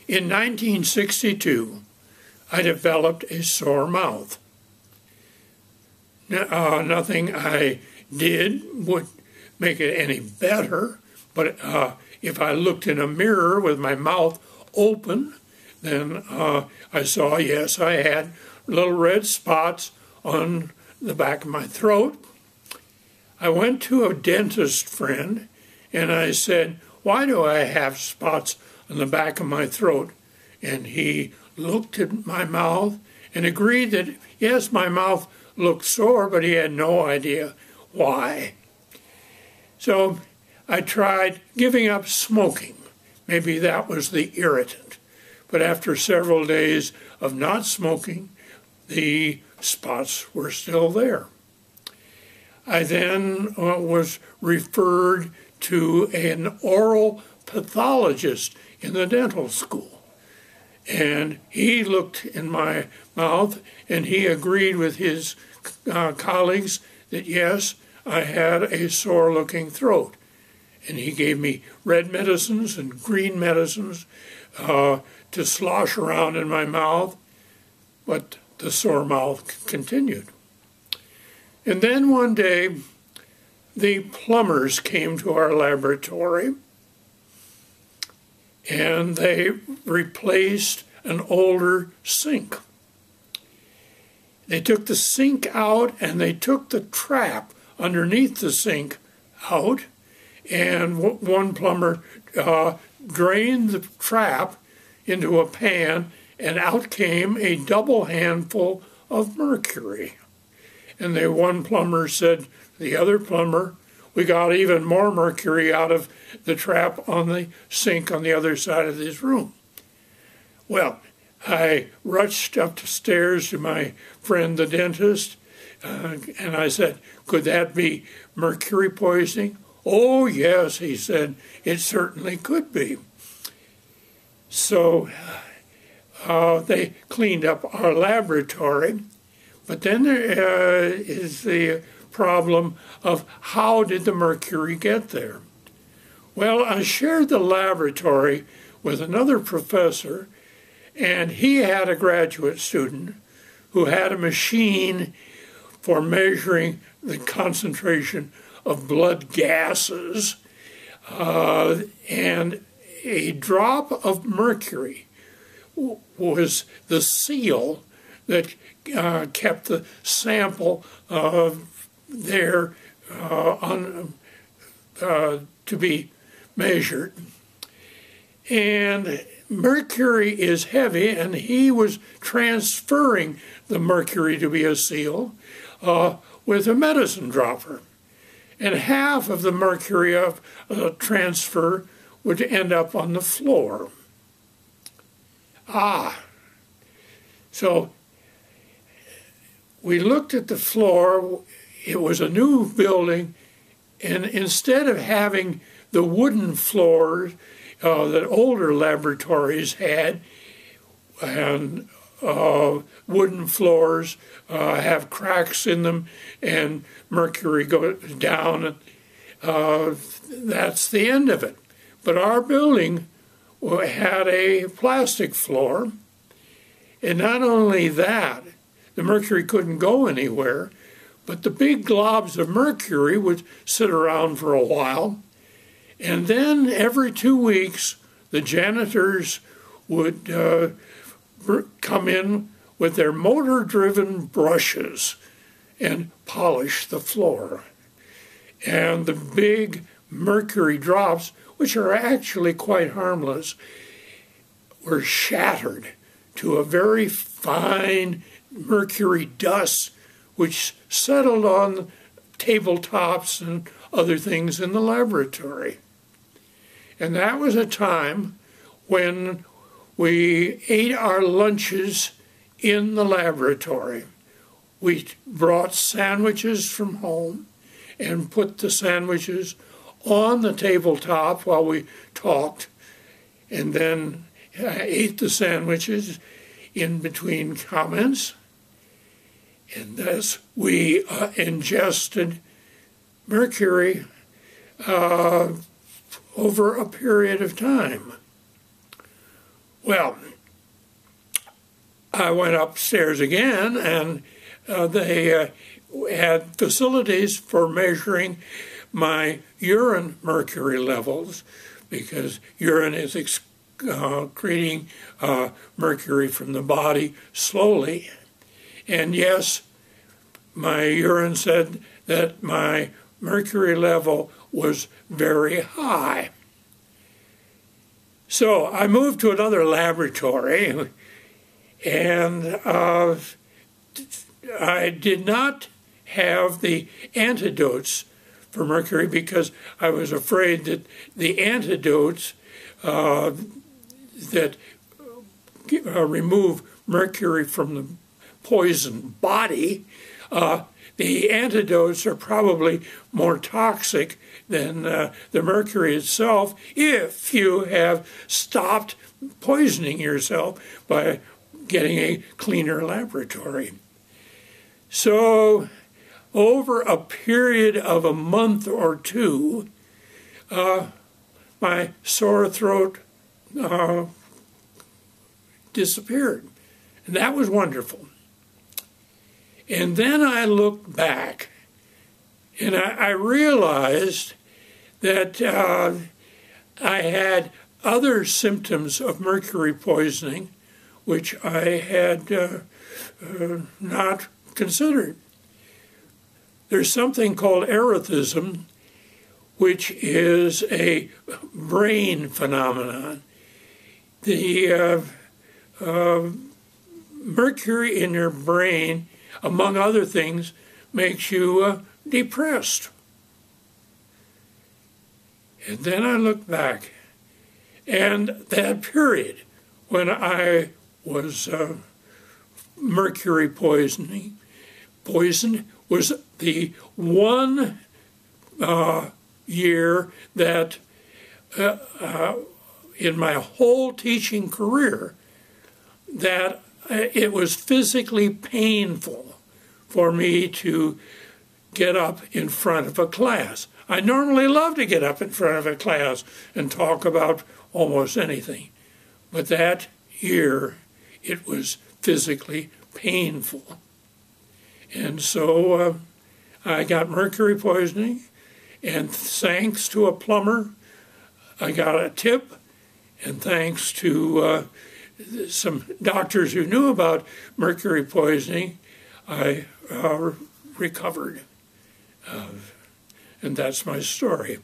In 1962, I developed a sore mouth. Nothing I did would make it any better, but if I looked in a mirror with my mouth open, then I saw, yes, I had little red spots on the back of my throat. I went to a dentist friend and I said, why do I have spots on the back of my throat? And he looked at my mouth and agreed that, yes, my mouth looked sore, but he had no idea why. So I tried giving up smoking. Maybe that was the irritant. But after several days of not smoking, the spots were still there. I then was referred to an oral pathologist in the dental school. And he looked in my mouth and he agreed with his colleagues that, yes, I had a sore-looking throat. And he gave me red medicines and green medicines to slosh around in my mouth, but the sore mouth continued. And then one day, the plumbers came to our laboratory and they replaced an older sink. They took the sink out and they took the trap underneath the sink out, and one plumber drained the trap into a pan, and out came a double handful of mercury. And the one plumber said to the other plumber, we got even more mercury out of the trap on the sink on the other side of this room. Well, I rushed up the stairs to my friend the dentist, and I said, could that be mercury poisoning? Oh, yes, he said, it certainly could be. So they cleaned up our laboratory, but then there is the problem of how did the mercury get there? Well, I shared the laboratory with another professor, and he had a graduate student who had a machine for measuring the concentration of blood gases, and a drop of mercury was the seal that kept the sample there to be measured. And mercury is heavy, and he was transferring the mercury to be a seal with a medicine dropper. And half of the mercury of transfer would end up on the floor. So we looked at the floor. It was a new building, and instead of having the wooden floors that older laboratories had, and wooden floors have cracks in them and mercury goes down, that's the end of it. But our building had a plastic floor, and not only that, the mercury couldn't go anywhere, but the big globs of mercury would sit around for a while, and then every 2 weeks the janitors would come in with their motor-driven brushes and polish the floor. And the big mercury drops, which are actually quite harmless, were shattered to a very fine mercury dust, which settled on tabletops and other things in the laboratory. And that was a time when we ate our lunches in the laboratory. We brought sandwiches from home and put the sandwiches on the tabletop while we talked, and then ate the sandwiches in between comments. And thus we ingested mercury over a period of time. Well, I went upstairs again, and they had facilities for measuring my urine mercury levels, because urine is excreting mercury from the body slowly. And yes, my urine said that my mercury level was very high. So I moved to another laboratory, and I did not have the antidotes for mercury because I was afraid that the antidotes that remove mercury from the poisoned body, the antidotes are probably more toxic than the mercury itself if you have stopped poisoning yourself by getting a cleaner laboratory. So over a period of a month or two, my sore throat disappeared. And that was wonderful. And then I looked back, and I realized that I had other symptoms of mercury poisoning which I had not considered. There's something called erethism, which is a brain phenomenon. The mercury in your brain, among other things, makes you depressed. And then I looked back, and that period when I was mercury poisoned was the one year that in my whole teaching career that it was physically painful for me to get up in front of a class. I normally love to get up in front of a class and talk about almost anything, but that year it was physically painful. And so I got mercury poisoning, and thanks to a plumber, I got a tip, and thanks to some doctors who knew about mercury poisoning, I recovered. And that's my story.